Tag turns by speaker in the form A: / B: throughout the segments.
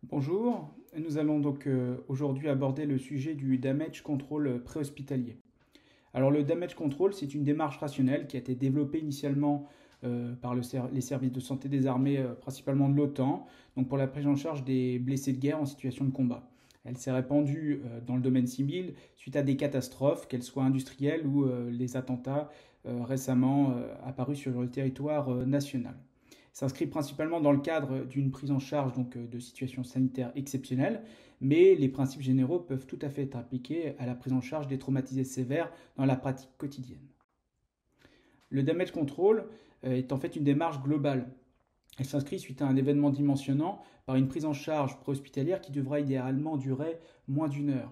A: Bonjour, nous allons donc aujourd'hui aborder le sujet du damage control préhospitalier. Alors le damage control, c'est une démarche rationnelle qui a été développée initialement par les services de santé des armées, principalement de l'OTAN, donc pour la prise en charge des blessés de guerre en situation de combat. Elle s'est répandue dans le domaine civil suite à des catastrophes, qu'elles soient industrielles ou les attentats récemment apparus sur le territoire national. S'inscrit principalement dans le cadre d'une prise en charge de situations sanitaires exceptionnelles, mais les principes généraux peuvent tout à fait être appliqués à la prise en charge des traumatisés sévères dans la pratique quotidienne. Le damage control est en fait une démarche globale. Elle s'inscrit suite à un événement dimensionnant par une prise en charge préhospitalière qui devra idéalement durer moins d'une heure.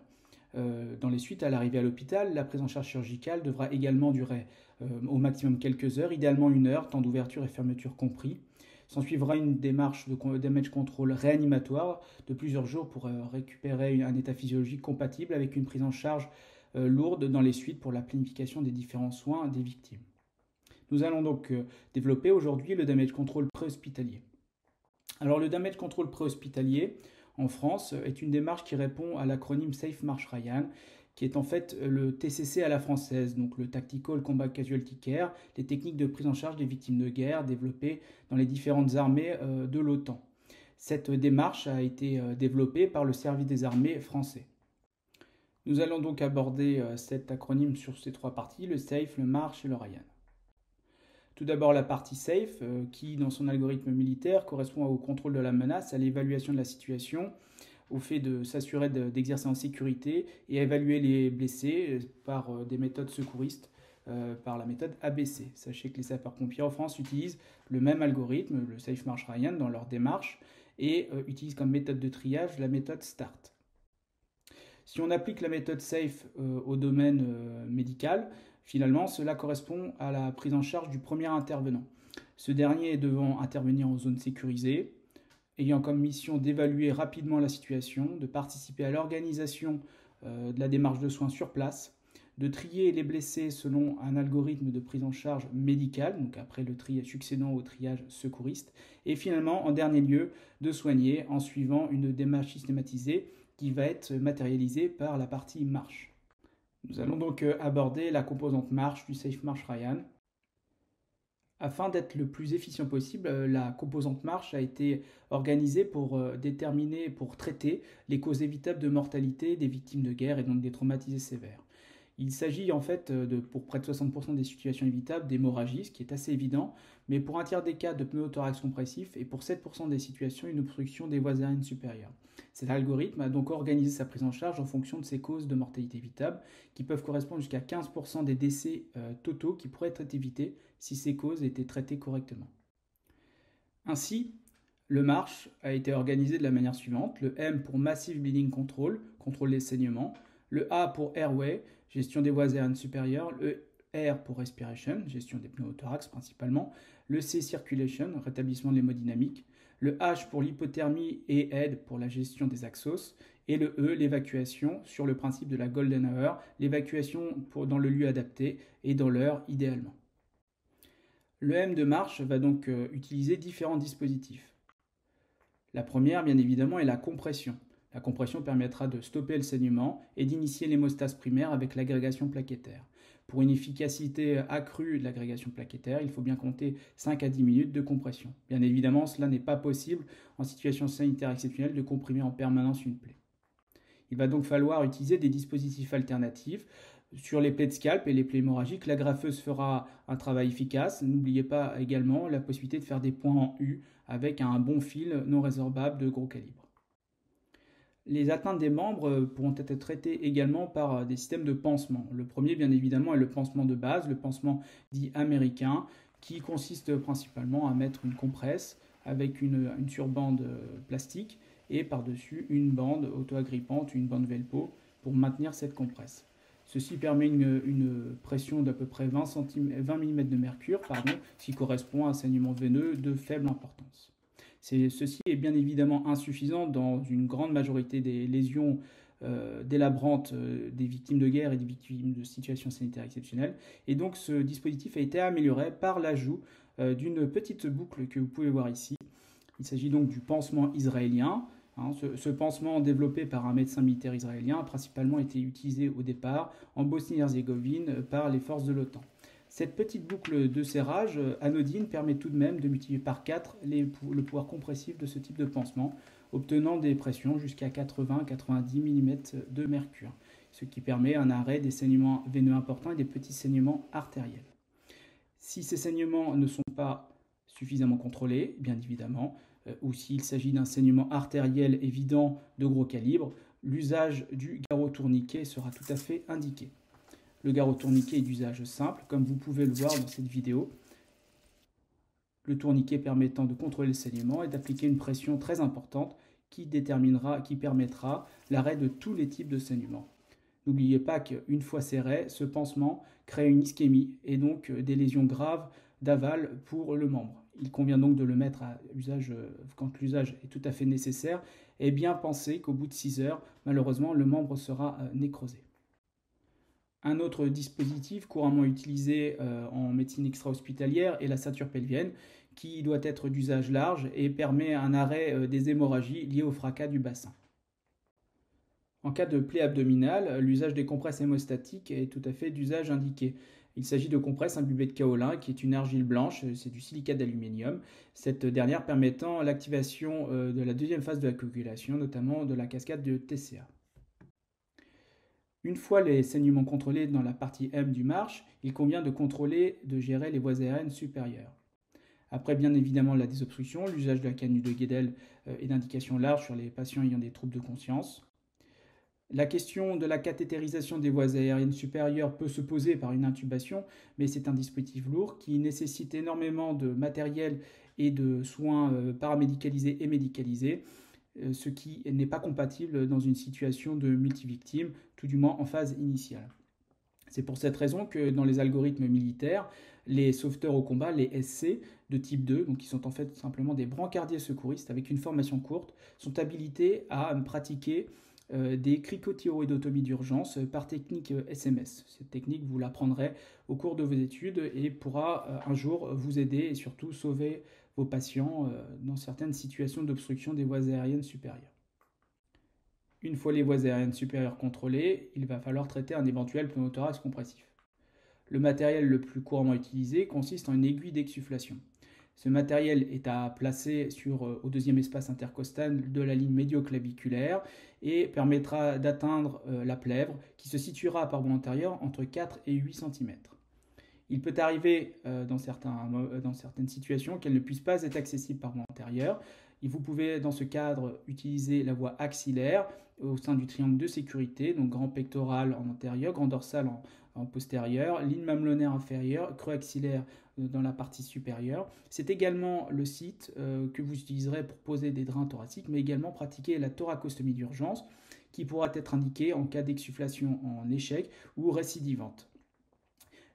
A: Dans les suites à l'arrivée à l'hôpital, la prise en charge chirurgicale devra également durer au maximum quelques heures, idéalement une heure, temps d'ouverture et fermeture compris. S'en suivra une démarche de damage control réanimatoire de plusieurs jours pour récupérer un état physiologique compatible avec une prise en charge lourde dans les suites pour la planification des différents soins des victimes. Nous allons donc développer aujourd'hui le damage control préhospitalier. Alors le damage control préhospitalier en France est une démarche qui répond à l'acronyme Safe March Ryan, qui est en fait le TCC à la française, donc le Tactical Combat Casualty Care, les techniques de prise en charge des victimes de guerre développées dans les différentes armées de l'OTAN. Cette démarche a été développée par le service des armées français. Nous allons donc aborder cet acronyme sur ces trois parties, le SAFE, le MARCH et le Ryan. Tout d'abord la partie SAFE, qui dans son algorithme militaire correspond au contrôle de la menace, à l'évaluation de la situation, au fait de s'assurer d'exercer en sécurité et à évaluer les blessés par des méthodes secouristes, par la méthode ABC. Sachez que les sapeurs-pompiers en France utilisent le même algorithme, le Safe March Ryan, dans leur démarche et utilisent comme méthode de triage la méthode START. Si on applique la méthode SAFE au domaine médical, finalement, cela correspond à la prise en charge du premier intervenant. Ce dernier devant intervenir en zone sécurisée, ayant comme mission d'évaluer rapidement la situation, de participer à l'organisation de la démarche de soins sur place, de trier les blessés selon un algorithme de prise en charge médicale, donc après le tri succédant au triage secouriste, et finalement, en dernier lieu, de soigner en suivant une démarche systématisée qui va être matérialisée par la partie marche. Nous allons donc aborder la composante marche du Safe March Ryan. Afin d'être le plus efficient possible, la composante marche a été organisée pour traiter les causes évitables de mortalité des victimes de guerre et donc des traumatisés sévères. Il s'agit en fait pour près de 60% des situations évitables d'hémorragie, ce qui est assez évident, mais pour un tiers des cas de pneumothorax compressif et pour 7% des situations une obstruction des voies aériennes supérieures. Cet algorithme a donc organisé sa prise en charge en fonction de ces causes de mortalité évitables, qui peuvent correspondre jusqu'à 15% des décès totaux qui pourraient être évités si ces causes étaient traitées correctement. Ainsi, le MARCH a été organisé de la manière suivante. Le M pour Massive Bleeding Control, contrôle des saignements. Le A pour Airway, gestion des voies aériennes supérieures. Le R pour Respiration, gestion des pneumothorax principalement. Le C Circulation, rétablissement de l'hémodynamique. Le H pour l'hypothermie et aide pour la gestion des axos. Et le E, l'évacuation, sur le principe de la Golden Hour, l'évacuation dans le lieu adapté et dans l'heure idéalement. Le M de marche va donc utiliser différents dispositifs. La première, bien évidemment, est la compression. La compression permettra de stopper le saignement et d'initier l'hémostase primaire avec l'agrégation plaquettaire. Pour une efficacité accrue de l'agrégation plaquettaire, il faut bien compter 5 à 10 minutes de compression. Bien évidemment, cela n'est pas possible en situation sanitaire exceptionnelle de comprimer en permanence une plaie. Il va donc falloir utiliser des dispositifs alternatifs. Sur les plaies de scalp et les plaies hémorragiques, la graffeuse fera un travail efficace. N'oubliez pas également la possibilité de faire des points en U avec un bon fil non résorbable de gros calibre. Les atteintes des membres pourront être traitées également par des systèmes de pansement. Le premier, bien évidemment, est le pansement de base, le pansement dit américain, qui consiste principalement à mettre une compresse avec une surbande plastique et par-dessus une bande auto-agrippante, une bande Velpo, pour maintenir cette compresse. Ceci permet une pression d'à peu près 20 mm de mercure, ce qui correspond à un saignement veineux de faible importance. Ceci est bien évidemment insuffisant dans une grande majorité des lésions délabrantes des victimes de guerre et des victimes de situations sanitaires exceptionnelles. Et donc ce dispositif a été amélioré par l'ajout d'une petite boucle que vous pouvez voir ici. Il s'agit donc du pansement israélien, Ce pansement développé par un médecin militaire israélien a principalement été utilisé au départ en Bosnie-Herzégovine par les forces de l'OTAN. Cette petite boucle de serrage anodine permet tout de même de multiplier par 4 le pouvoir compressif de ce type de pansement, obtenant des pressions jusqu'à 80-90 mm de mercure, ce qui permet un arrêt des saignements veineux importants et des petits saignements artériels. Si ces saignements ne sont pas suffisamment contrôlés, bien évidemment, ou s'il s'agit d'un saignement artériel évident de gros calibre, l'usage du garrot tourniquet sera tout à fait indiqué. Le garrot tourniquet est d'usage simple, comme vous pouvez le voir dans cette vidéo. Le tourniquet permettant de contrôler le saignement et d'appliquer une pression très importante qui permettra l'arrêt de tous les types de saignements. N'oubliez pas qu'une fois serré, ce pansement crée une ischémie et donc des lésions graves d'aval pour le membre. Il convient donc de le mettre à usage quand l'usage est tout à fait nécessaire et bien penser qu'au bout de 6 heures, malheureusement, le membre sera nécrosé. Un autre dispositif couramment utilisé en médecine extra-hospitalière est la ceinture pelvienne, qui doit être d'usage large et permet un arrêt des hémorragies liées au fracas du bassin. En cas de plaie abdominale, l'usage des compresses hémostatiques est tout à fait d'usage indiqué. Il s'agit de compresses imbibées de kaolin, qui est une argile blanche, c'est du silicate d'aluminium, cette dernière permettant l'activation de la deuxième phase de la coagulation, notamment de la cascade de TCA. Une fois les saignements contrôlés dans la partie M du marche, il convient de gérer les voies aériennes supérieures. Après bien évidemment la désobstruction, l'usage de la canule de Guédel est d'indication large sur les patients ayant des troubles de conscience. La question de la cathétérisation des voies aériennes supérieures peut se poser par une intubation, mais c'est un dispositif lourd qui nécessite énormément de matériel et de soins paramédicalisés et médicalisés, ce qui n'est pas compatible dans une situation de multivictime, tout du moins en phase initiale. C'est pour cette raison que dans les algorithmes militaires, les sauveteurs au combat, les SC de type 2, donc qui sont en fait simplement des brancardiers secouristes avec une formation courte, sont habilités à pratiquer des cricothyroïdotomies d'urgence par technique SMS. Cette technique, vous l'apprendrez au cours de vos études et pourra un jour vous aider et surtout sauver vos patients dans certaines situations d'obstruction des voies aériennes supérieures. Une fois les voies aériennes supérieures contrôlées, il va falloir traiter un éventuel pneumothorax compressif. Le matériel le plus couramment utilisé consiste en une aiguille d'exsufflation. Ce matériel est à placer au deuxième espace intercostal de la ligne médioclaviculaire et permettra d'atteindre la plèvre qui se situera par voie antérieure entre 4 et 8 cm. Il peut arriver dans certaines situations qu'elle ne puisse pas être accessible par voie antérieure. Vous pouvez dans ce cadre utiliser la voie axillaire au sein du triangle de sécurité, donc grand pectoral en antérieur, grand dorsal en postérieur, ligne mamelonnaire inférieure, creux axillaire dans la partie supérieure. C'est également le site que vous utiliserez pour poser des drains thoraciques, mais également pratiquer la thoracostomie d'urgence qui pourra être indiquée en cas d'exsufflation en échec ou récidivante.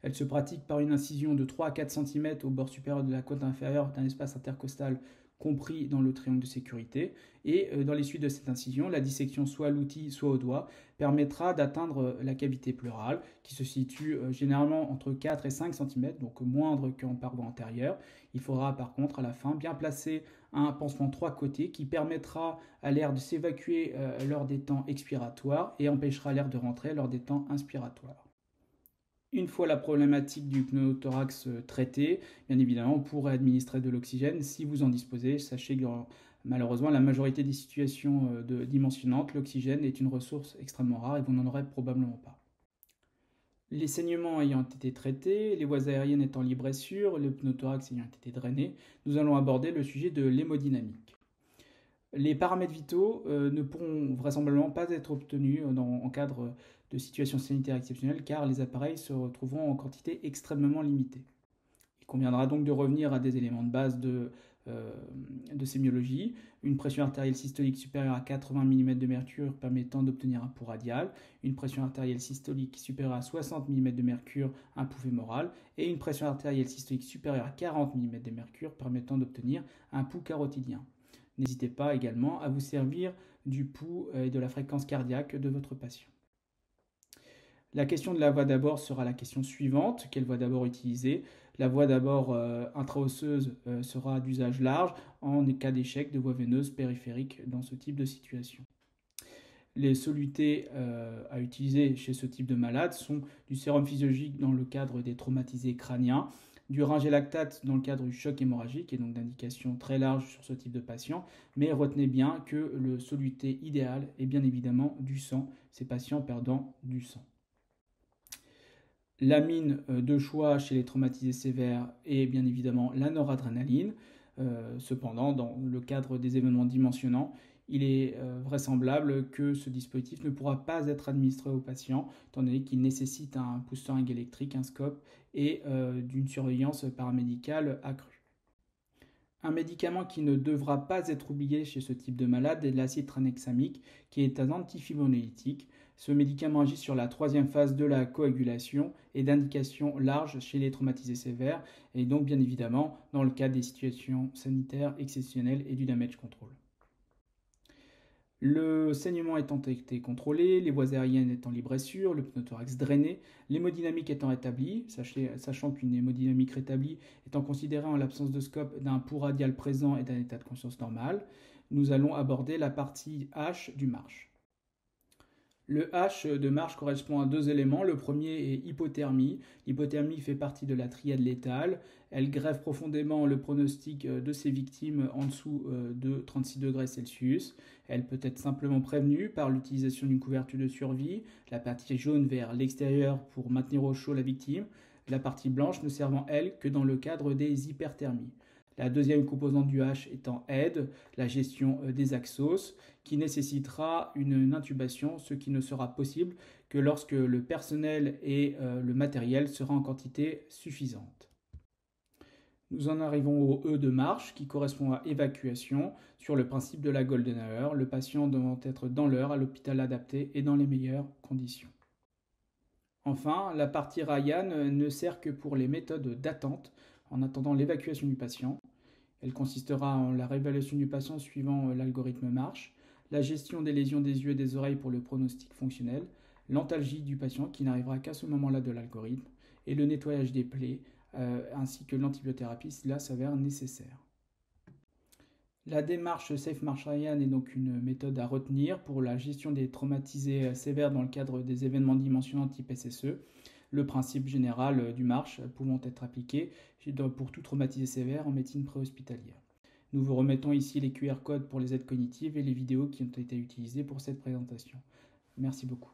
A: Elle se pratique par une incision de 3 à 4 cm au bord supérieur de la côte inférieure d'un espace intercostal compris dans le triangle de sécurité. Et dans les suites de cette incision, la dissection soit à l'outil, soit au doigt, permettra d'atteindre la cavité pleurale qui se situe généralement entre 4 et 5 cm, donc moindre qu'en paroi antérieure. Il faudra par contre à la fin bien placer un pansement 3 côtés qui permettra à l'air de s'évacuer lors des temps expiratoires et empêchera l'air de rentrer lors des temps inspiratoires. Une fois la problématique du pneumothorax traitée, bien évidemment, on pourrait administrer de l'oxygène si vous en disposez. Sachez que malheureusement, la majorité des situations dimensionnantes, l'oxygène est une ressource extrêmement rare et vous n'en aurez probablement pas. Les saignements ayant été traités, les voies aériennes étant libres et sûres, le pneumothorax ayant été drainé, nous allons aborder le sujet de l'hémodynamique. Les paramètres vitaux ne pourront vraisemblablement pas être obtenus en cadre de situations sanitaires exceptionnelles car les appareils se retrouveront en quantité extrêmement limitée. Il conviendra donc de revenir à des éléments de base de sémiologie, une pression artérielle systolique supérieure à 80 mm de mercure permettant d'obtenir un pouls radial, une pression artérielle systolique supérieure à 60 mm de mercure, un pouls fémoral, et une pression artérielle systolique supérieure à 40 mm de mercure permettant d'obtenir un pouls carotidien. N'hésitez pas également à vous servir du pouls et de la fréquence cardiaque de votre patient. La question de la voie d'abord sera la question suivante. Quelle voie d'abord utiliser? La voie d'abord intra-osseuse sera d'usage large en cas d'échec de voie veineuse périphérique dans ce type de situation. Les solutés à utiliser chez ce type de malade sont du sérum physiologique dans le cadre des traumatisés crâniens, du ringélactate dans le cadre du choc hémorragique et donc d'indications très larges sur ce type de patient, mais retenez bien que le soluté idéal est bien évidemment du sang, ces patients perdant du sang. L'amine de choix chez les traumatisés sévères est bien évidemment la noradrénaline. Cependant, dans le cadre des événements dimensionnants, il est vraisemblable que ce dispositif ne pourra pas être administré aux patients, étant donné qu'il nécessite un pousseringue électrique, un scope et d'une surveillance paramédicale accrue. Un médicament qui ne devra pas être oublié chez ce type de malade est l'acide tranexamique, qui est un antifibrinolytique. Ce médicament agit sur la troisième phase de la coagulation et d'indication large chez les traumatisés sévères, et donc bien évidemment dans le cas des situations sanitaires exceptionnelles et du damage control. Le saignement étant été contrôlé, les voies aériennes étant libres et sûres, le pneumothorax drainé, l'hémodynamique étant rétablie, sachant qu'une hémodynamique rétablie étant considérée en l'absence de scope d'un pouls radial présent et d'un état de conscience normal, nous allons aborder la partie H du marche. Le H de marche correspond à deux éléments. Le premier est hypothermie. L'hypothermie fait partie de la triade létale. Elle grève profondément le pronostic de ses victimes en dessous de 36 degrés Celsius. Elle peut être simplement prévenue par l'utilisation d'une couverture de survie, la partie jaune vers l'extérieur pour maintenir au chaud la victime, la partie blanche ne servant, elle, que dans le cadre des hyperthermies. La deuxième composante du H étant aide, la gestion des axos, qui nécessitera une intubation, ce qui ne sera possible que lorsque le personnel et le matériel sera en quantité suffisante. Nous en arrivons au E de marche, qui correspond à évacuation, sur le principe de la Golden Hour, le patient devant être dans l'heure, à l'hôpital adapté et dans les meilleures conditions. Enfin, la partie Ryan ne sert que pour les méthodes d'attente, en attendant l'évacuation du patient. Elle consistera en la réévaluation du patient suivant l'algorithme marche, la gestion des lésions des yeux et des oreilles pour le pronostic fonctionnel, l'antalgie du patient qui n'arrivera qu'à ce moment-là de l'algorithme, et le nettoyage des plaies, ainsi que l'antibiothérapie si cela s'avère nécessaire. La démarche Safe March Ryan est donc une méthode à retenir pour la gestion des traumatisés sévères dans le cadre des événements dimensionnants type SSE. Le principe général du marche pouvant être appliqué pour tout traumatisé sévère en médecine préhospitalière. Nous vous remettons ici les QR codes pour les aides cognitives et les vidéos qui ont été utilisées pour cette présentation. Merci beaucoup.